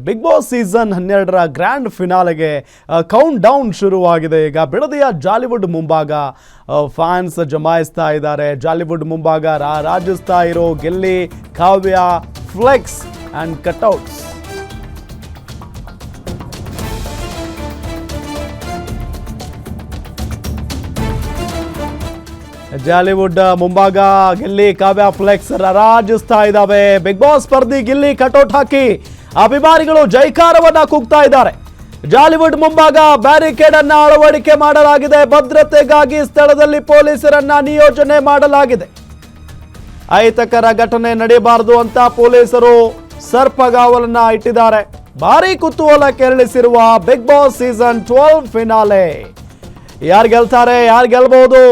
Big Boss season 12ರ grand ಫಿನಾಲೆಗೆ countdown ಶುರುವಾಗಿದೆ. ಈಗ ಬಿಡದಿಯ ಜಾಲಿವುಡ್ ಮುಂಭಾಗ ಫ್ಯಾನ್ಸ್ ಜಮಾಯಿಸ್ತಾ ಇದ್ದಾರೆ. ಜಾಲಿವುಡ್ ಮುಂಭಾಗ ರಾಜಿಸ್ತಾ ಇರೋ ಗೆಲ್ಲಿ, ಕಾವ್ಯ, ಫ್ಲೆಕ್ಸ್ ಆ್ಯಂಡ್ ಕಟ್ಔಟ್ಸ್. ಜಾಲಿವುಡ್ ಮುಂಭಾಗ ಗೆಲ್ಲಿ, ಕಾವ್ಯ, ಫ್ಲೆಕ್ಸ್ ರಾಜಿಸ್ತಾ ಇದ್ದಾವೆ. ಬಿಗ್ ಬಾಸ್ ಸ್ಪರ್ಧಿ ಗಿಲ್ಲಿ ಕಟೌಟ್ ಹಾಕಿ ಅಭಿಮಾನಿಗಳು ಜೈಕಾರವನ್ನ ಕೂಗ್ತಾ ಇದ್ದಾರೆ. ಜಾಲಿವುಡ್ ಮುಂಭಾಗ ಬ್ಯಾರಿಕೇಡ್ ಅನ್ನ ಅಳವಡಿಕೆ ಮಾಡಲಾಗಿದೆ. ಭದ್ರತೆಗಾಗಿ ಸ್ಥಳದಲ್ಲಿ ಪೊಲೀಸರನ್ನ ನಿಯೋಜನೆ ಮಾಡಲಾಗಿದೆ. ಅಹಿತಕರ ಘಟನೆ ನಡೆಯಬಾರದು ಅಂತ ಪೊಲೀಸರು ಸರ್ಪಗಾವಲನ್ನ ಇಟ್ಟಿದ್ದಾರೆ. ಭಾರಿ ಕುತೂಹಲ ಕೆರಳಿಸಿರುವ ಬಿಗ್ ಬಾಸ್ ಸೀಸನ್ 12 ಫಿನಾಲೆ. ಯಾರು ಗೆಲ್ತಾರೆ, ಯಾರು ಗೆಲ್ಬಹುದು,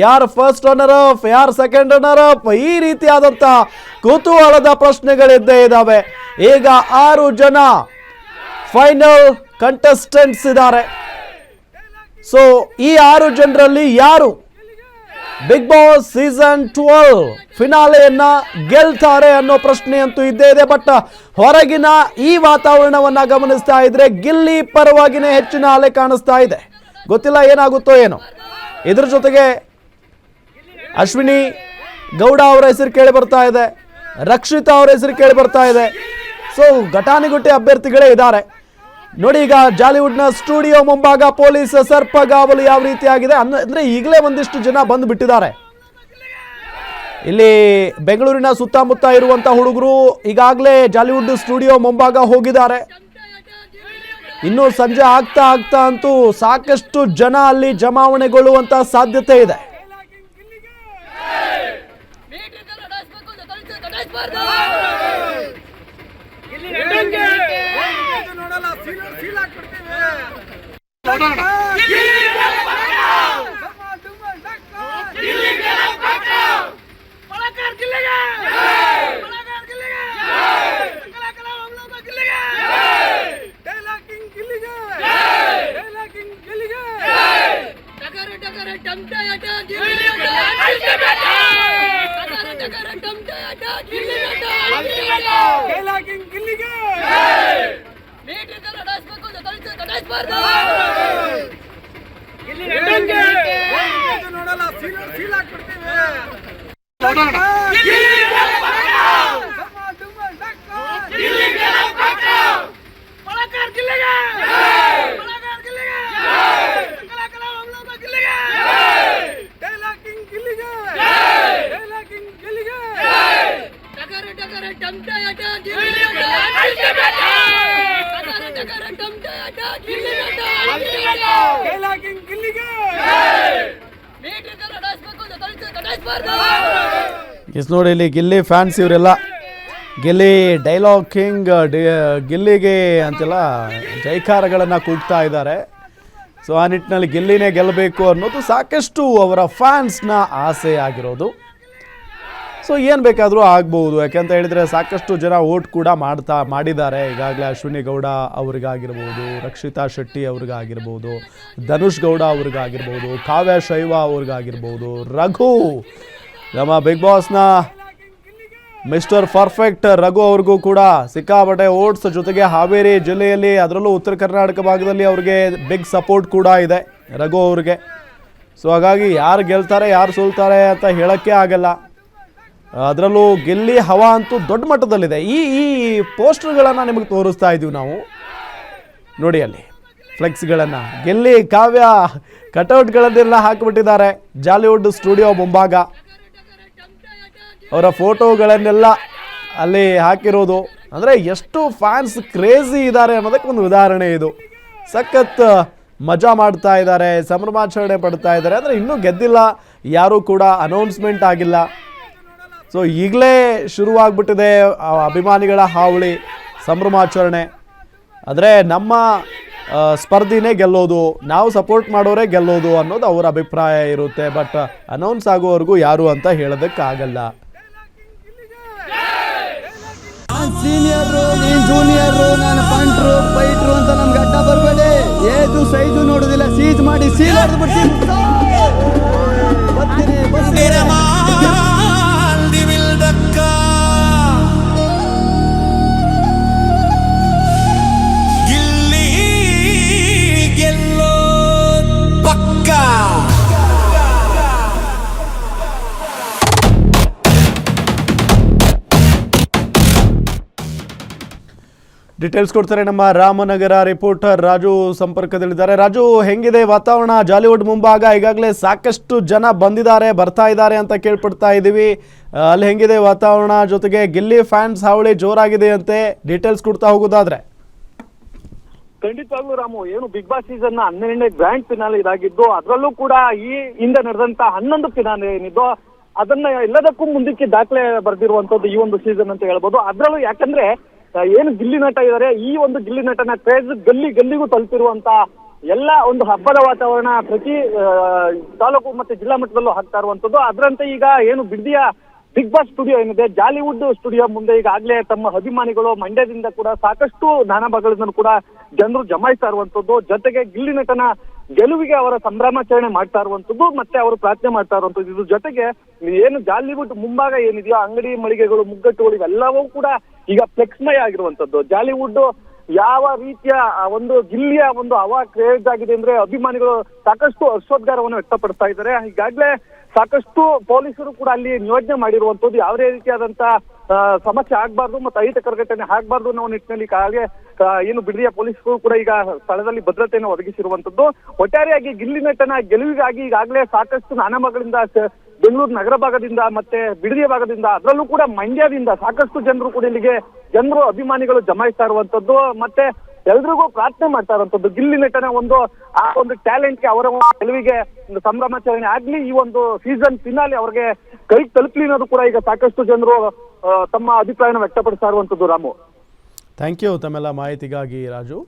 ಯಾರು ಫಸ್ಟ್ ರನ್ನರ್ ಅಪ್, ಯಾರು ಸೆಕೆಂಡ್ ರನ್ನರ್ ಅಪ್, ಈ ರೀತಿಯಾದಂಥ ಕುತೂಹಲದ ಪ್ರಶ್ನೆಗಳಿದ್ದೇ ಇದ್ದಾವೆ. ಈಗ 6 ಜನ ಫೈನಲ್ ಕಂಟೆಸ್ಟೆಂಟ್ಸ್ ಇದ್ದಾರೆ. ಸೊ ಈ 6 ಜನರಲ್ಲಿ ಯಾರು ಬಿಗ್ ಬಾಸ್ ಸೀಸನ್ 12 ಫಿನಾಲೆಯನ್ನ ಗೆಲ್ತಾರೆ ಅನ್ನೋ ಪ್ರಶ್ನೆ ಅಂತೂ ಇದ್ದೇ ಇದೆ. ಬಟ್ ಹೊರಗಿನ ಈ ವಾತಾವರಣವನ್ನ ಗಮನಿಸ್ತಾ ಇದ್ರೆ ಗಿಲ್ಲಿ ಪರವಾಗಿನೇ ಹೆಚ್ಚಿನ ಅಲೆ ಕಾಣಿಸ್ತಾ ಇದೆ. ಗೊತ್ತಿಲ್ಲ ಏನಾಗುತ್ತೋ ಏನೋ. ಇದ್ರ ಜೊತೆಗೆ ಅಶ್ವಿನಿ ಗೌಡ ಅವರ ಹೆಸರು ಕೇಳಿ ಬರ್ತಾ ಇದೆ, ರಕ್ಷಿತಾ ಅವರ ಹೆಸರು ಕೇಳಿ ಬರ್ತಾ ಇದೆ. ಸೊ ಘಟಾನುಘಟಿ ಅಭ್ಯರ್ಥಿಗಳೇ ಇದ್ದಾರೆ ನೋಡಿ. ಈಗ ಜಾಲಿವುಡ್ನ ಸ್ಟುಡಿಯೋ ಮುಂಭಾಗ ಪೊಲೀಸ್ ಸರ್ಪಗಾವಲು ಯಾವ ರೀತಿಯಾಗಿದೆ ಅಂದ್ರೆ ಈಗಲೇ ಒಂದಿಷ್ಟು ಜನ ಬಂದು ಬಿಟ್ಟಿದ್ದಾರೆ. ಇಲ್ಲಿ ಬೆಂಗಳೂರಿನ ಸುತ್ತಮುತ್ತ ಇರುವಂತ ಹುಡುಗರು ಈಗಾಗಲೇ ಜಾಲಿವುಡ್ ಸ್ಟುಡಿಯೋ ಮುಂಭಾಗ ಹೋಗಿದ್ದಾರೆ. ಇನ್ನು ಸಂಜೆ ಆಗ್ತಾ ಅಂತೂ ಸಾಕಷ್ಟು ಜನ ಅಲ್ಲಿ ಜಮಾವಣೆಗೊಳ್ಳುವಂತ ಸಾಧ್ಯತೆ ಇದೆ. ನೋಡಿ ಇಲ್ಲಿ ಗಿಲ್ಲಿ ಫ್ಯಾನ್ಸ್ ಇವರೆಲ್ಲ ಗಿಲ್ಲಿ ಡೈಲಾಗ್ ಕಿಂಗ್, ಗಿಲ್ಲಿಗೆ ಅಂತೆಲ್ಲ ಜೈಕಾರಗಳನ್ನು ಕೂಗ್ತಾ ಇದ್ದಾರೆ. ಸೊ ಆ ನಿಟ್ಟಿನಲ್ಲಿ ಗಿಲ್ಲಿನೇ ಗೆಲ್ಲಬೇಕು ಅನ್ನೋದು ಸಾಕಷ್ಟು ಅವರ ಫ್ಯಾನ್ಸ್ನ ಆಸೆ ಆಗಿರೋದು. ಸೊ ಏನು ಬೇಕಾದರೂ ಆಗ್ಬೋದು, ಯಾಕೆಂತ ಹೇಳಿದರೆ ಸಾಕಷ್ಟು ಜನ ವೋಟ್ ಕೂಡ ಮಾಡಿದ್ದಾರೆ. ಈಗಾಗಲೇ ಅಶ್ವಿನಿ ಗೌಡ ಅವ್ರಿಗಾಗಿರ್ಬೋದು, ರಕ್ಷಿತಾ ಶೆಟ್ಟಿ ಅವ್ರಿಗಾಗಿರ್ಬೋದು, ಧನುಷ್ ಗೌಡ ಅವ್ರಿಗಾಗಿರ್ಬೋದು, ಕಾವ್ಯ ಶೈವ ಅವ್ರಿಗಾಗಿರ್ಬೋದು, ರಘು ನಮ್ಮ ಬಿಗ್ ಬಾಸ್ನ ಮಿಸ್ಟರ್ ಪರ್ಫೆಕ್ಟ್ ರಘು ಅವ್ರಿಗೂ ಕೂಡ ಸಿಕ್ಕಾಪಟ್ಟೆ ಓಟ್ಸ್, ಜೊತೆಗೆ ಹಾವೇರಿ ಜಿಲ್ಲೆಯಲ್ಲಿ ಅದರಲ್ಲೂ ಉತ್ತರ ಕರ್ನಾಟಕ ಭಾಗದಲ್ಲಿ ಅವ್ರಿಗೆ ಬಿಗ್ ಸಪೋರ್ಟ್ ಕೂಡ ಇದೆ ರಘು ಅವ್ರಿಗೆ. ಸೊ ಹಾಗಾಗಿ ಯಾರು ಗೆಲ್ತಾರೆ ಯಾರು ಸೋಲ್ತಾರೆ ಅಂತ ಹೇಳೋಕ್ಕೆ ಆಗಲ್ಲ. ಅದರಲ್ಲೂ ಗಿಲ್ಲಿ ಹವಾ ಅಂತೂ ದೊಡ್ಡ ಮಟ್ಟದಲ್ಲಿದೆ. ಈ ಪೋಸ್ಟರ್ಗಳನ್ನು ನಿಮಗೆ ತೋರಿಸ್ತಾ ಇದ್ದೀವಿ ನಾವು ನೋಡಿ. ಅಲ್ಲಿ ಫ್ಲೆಕ್ಸ್ಗಳನ್ನು, ಗಿಲ್ಲಿ, ಕಾವ್ಯ ಕಟೌಟ್ಗಳನ್ನೆಲ್ಲ ಹಾಕಿಬಿಟ್ಟಿದ್ದಾರೆ ಜಾಲಿವುಡ್ ಸ್ಟುಡಿಯೋ ಮುಂಭಾಗ. ಅವರ ಫೋಟೋಗಳನ್ನೆಲ್ಲ ಅಲ್ಲಿ ಹಾಕಿರೋದು ಅಂದರೆ ಎಷ್ಟು ಫ್ಯಾನ್ಸ್ ಕ್ರೇಜಿ ಇದ್ದಾರೆ ಅನ್ನೋದಕ್ಕೆ ಒಂದು ಉದಾಹರಣೆ ಇದು. ಸಖತ್ ಮಜಾ ಮಾಡ್ತಾ ಇದ್ದಾರೆ, ಸಂಭ್ರಮಾಚರಣೆ ಪಡ್ತಾ ಇದ್ದಾರೆ. ಅಂದರೆ ಇನ್ನೂ ಗೆದ್ದಿಲ್ಲ ಯಾರೂ ಕೂಡ, ಅನೌನ್ಸ್ಮೆಂಟ್ ಆಗಿಲ್ಲ. ಸೊ ಈಗಲೇ ಶುರುವಾಗ್ಬಿಟ್ಟಿದೆ ಅಭಿಮಾನಿಗಳ ಹಾವಳಿ, ಸಂಭ್ರಮಾಚರಣೆ. ಆದರೆ ನಮ್ಮ ಸ್ಪರ್ಧಿನೇ ಗೆಲ್ಲೋದು, ನಾವು ಸಪೋರ್ಟ್ ಮಾಡೋರೇ ಗೆಲ್ಲೋದು ಅನ್ನೋದು ಅವರ ಅಭಿಪ್ರಾಯ ಇರುತ್ತೆ. ಬಟ್ ಅನೌನ್ಸ್ ಆಗೋವರೆಗೂ ಯಾರು ಅಂತ ಹೇಳೋದಕ್ಕಾಗಲ್ಲ. ಸೀನಿಯರು, ನೀನು ಜೂನಿಯರು, ನಾನು ಪಂಟ್ರು ಫೈಟ್ರು ಅಂತ ನಮ್ಗೆ ಅಡ್ಡ ಬರಬೇಡಿ. ಏದು ಸೈಜು ನೋಡೋದಿಲ್ಲ, ಸೀಜ್ ಮಾಡಿ ಸೀಲ್ ಹೊಡೆದು ಬರ್ತೀನಿ. ಡೀಟೇಲ್ಸ್ ಕೊಡ್ತಾರೆ ನಮ್ಮ ರಾಮನಗರ ರಿಪೋರ್ಟರ್ ರಾಜು ಸಂಪರ್ಕದಲ್ಲಿದ್ದಾರೆ. ರಾಜು, ಹೆಂಗಿದೆ ವಾತಾವರಣ ಜಾಲಿವುಡ್ ಮುಂಭಾಗ? ಈಗಾಗಲೇ ಸಾಕಷ್ಟು ಜನ ಬರ್ತಾ ಇದ್ದಾರೆ ಅಂತ ಕೇಳ್ಪಡ್ತಾ ಇದ್ದೀವಿ. ಅಲ್ಲಿ ಹೆಂಗಿದೆ ವಾತಾವರಣ? ಜೊತೆಗೆ ಗಿಲ್ಲಿ ಫ್ಯಾನ್ಸ್ ಹಾವಳಿ ಜೋರಾಗಿದೆ ಅಂತೆ. ಡೀಟೇಲ್ಸ್ ಕೊಡ್ತಾ ಹೋಗೋದಾದ್ರೆ. ಖಂಡಿತವಾಗ್ಲೂ ರಾಮು, ಏನು ಬಿಗ್ ಬಾಸ್ ಸೀಸನ್ 12ನೇ ಗ್ರ್ಯಾಂಡ್ ಫಿನಾಲೆ ಇದಾಗಿದ್ದು, ಅದರಲ್ಲೂ ಕೂಡ ಈ ಹಿಂದೆ ನಡೆದಂತ 11 ಫಿನಾಲೆ ಏನಿದ್ದು ಅದನ್ನ ಎಲ್ಲದಕ್ಕೂ ಮುಂದಕ್ಕೆ ದಾಖಲೆ ಬರೆದಿರುವಂತದ್ದು ಈ ಒಂದು ಸೀಸನ್ ಅಂತ ಹೇಳ್ಬೋದು. ಅದರಲ್ಲೂ ಯಾಕಂದ್ರೆ ಏನು ಗಿಲ್ಲಿ ನಟ ಇದ್ದಾರೆ, ಈ ಒಂದು ಗಿಲ್ಲಿ ನಟನ ಕ್ರೇಜ್ ಗಲ್ಲಿಗೂ ತಲುಪಿರುವಂತ ಎಲ್ಲ ಒಂದು ಹಬ್ಬದ ವಾತಾವರಣ ಪ್ರತಿ ತಾಲೂಕು ಮತ್ತೆ ಜಿಲ್ಲಾ ಮಟ್ಟದಲ್ಲೂ ಆಗ್ತಾ ಇರುವಂತದ್ದು. ಅದರಂತೆ ಈಗ ಏನು ಬಿಡದಿಯ ಬಿಗ್ ಬಾಸ್ ಸ್ಟುಡಿಯೋ ಏನಿದೆ, ಜಾಲಿವುಡ್ ಸ್ಟುಡಿಯೋ ಮುಂದೆ ಈಗಾಗಲೇ ತಮ್ಮ ಅಭಿಮಾನಿಗಳು ಮಂಡ್ಯದಿಂದ ಕೂಡ ಸಾಕಷ್ಟು ನಾನಾ ಭಾಗಗಳಿಂದ ಕೂಡ ಜನರು ಜಮಾಯಿಸ್ತಾ ಇರುವಂತದ್ದು. ಜೊತೆಗೆ ಗಿಲ್ಲಿ ನಟನ ಗೆಲುವಿಗೆ ಅವರ ಸಂಭ್ರಮಾಚರಣೆ ಮಾಡ್ತಾ ಇರುವಂತದ್ದು, ಮತ್ತೆ ಅವರು ಪ್ರಾರ್ಥನೆ ಮಾಡ್ತಾ ಇರುವಂತದ್ದು. ಇದ್ರ ಜೊತೆಗೆ ಏನು ಜಾಲಿವುಡ್ ಮುಂಭಾಗ ಏನಿದೆಯೋ ಅಂಗಡಿ ಮಳಿಗೆಗಳು ಮುಗ್ಗಟ್ಟುಗಳು ಇವೆಲ್ಲವೂ ಕೂಡ ಈಗ ಫ್ಲೆಕ್ಸ್ಮಯ ಆಗಿರುವಂತದ್ದು. ಜಾಲಿವುಡ್ ಯಾವ ರೀತಿಯ ಒಂದು ಗಿಲ್ಲಿಯ ಒಂದು ಹವಾ ಕ್ರೇಜ್ ಆಗಿದೆ ಅಂದ್ರೆ ಅಭಿಮಾನಿಗಳು ಸಾಕಷ್ಟು ಹರ್ಷೋದ್ಗಾರವನ್ನು ವ್ಯಕ್ತಪಡಿಸ್ತಾ ಇದ್ದಾರೆ. ಈಗಾಗಲೇ ಸಾಕಷ್ಟು ಪೊಲೀಸರು ಕೂಡ ಅಲ್ಲಿ ನಿಯೋಜನೆ ಮಾಡಿರುವಂತದ್ದು. ಯಾವುದೇ ರೀತಿಯಾದಂತ ಸಮಸ್ಯೆ ಆಗ್ಬಾರ್ದು ಮತ್ತು ಅಹಿತಕರ ಘಟನೆ ಆಗ್ಬಾರ್ದು ಅನ್ನೋ ನಿಟ್ಟಿನಲ್ಲಿ ಈಗಾಗಲೇ ಏನು ಬಿಡದಿಯ ಪೊಲೀಸರು ಕೂಡ ಈಗ ಸ್ಥಳದಲ್ಲಿ ಭದ್ರತೆಯನ್ನು ಒದಗಿಸಿರುವಂತದ್ದು. ಒಟ್ಟಾರೆಯಾಗಿ ಗಿಲ್ಲಿ ನಟನ ಗೆಲುವಿಗಾಗಿ ಈಗಾಗಲೇ ಸಾಕಷ್ಟು ನಾನಾ ಭಾಗಗಳಿಂದ ಬೆಂಗಳೂರು ನಗರ ಭಾಗದಿಂದ ಮತ್ತೆ ಬಿಡದಿಯ ಭಾಗದಿಂದ, ಅದರಲ್ಲೂ ಕೂಡ ಮಂಡ್ಯದಿಂದ ಸಾಕಷ್ಟು ಜನರು ಕೂಡ ಇಲ್ಲಿಗೆ ಅಭಿಮಾನಿಗಳು ಜಮಾಯಿಸ್ತಾ ಇರುವಂತದ್ದು. ಮತ್ತೆ ಎಲ್ರಿಗೂ ಪ್ರಾರ್ಥನೆ ಮಾಡ್ತಾ ಇರುವಂತದ್ದು ಗಿಲ್ಲಿ ನಟನ ಆ ಒಂದು ಟ್ಯಾಲೆಂಟ್ಗೆ, ಅವರ ಗೆಲುವಿಗೆ ಒಂದು ಸಂಭ್ರಮಾಚರಣೆ ಆಗ್ಲಿ, ಈ ಒಂದು ಸೀಸನ್ ಫಿನಾಲೆ ಅವ್ರಿಗೆ ಕೈಗೆ ತಲುಪಲಿ ಅನ್ನೋದು ಕೂಡ ಈಗ ಸಾಕಷ್ಟು ಜನರು ತಮ್ಮ ಅಭಿಪ್ರಾಯನ ವ್ಯಕ್ತಪಡಿಸ್ತಾ ಇರುವಂತದ್ದು. ರಾಮು, ಥ್ಯಾಂಕ್ ಯು ತಮ್ಮೆಲ್ಲ ಮಾಹಿತಿಗಾಗಿ ರಾಜು.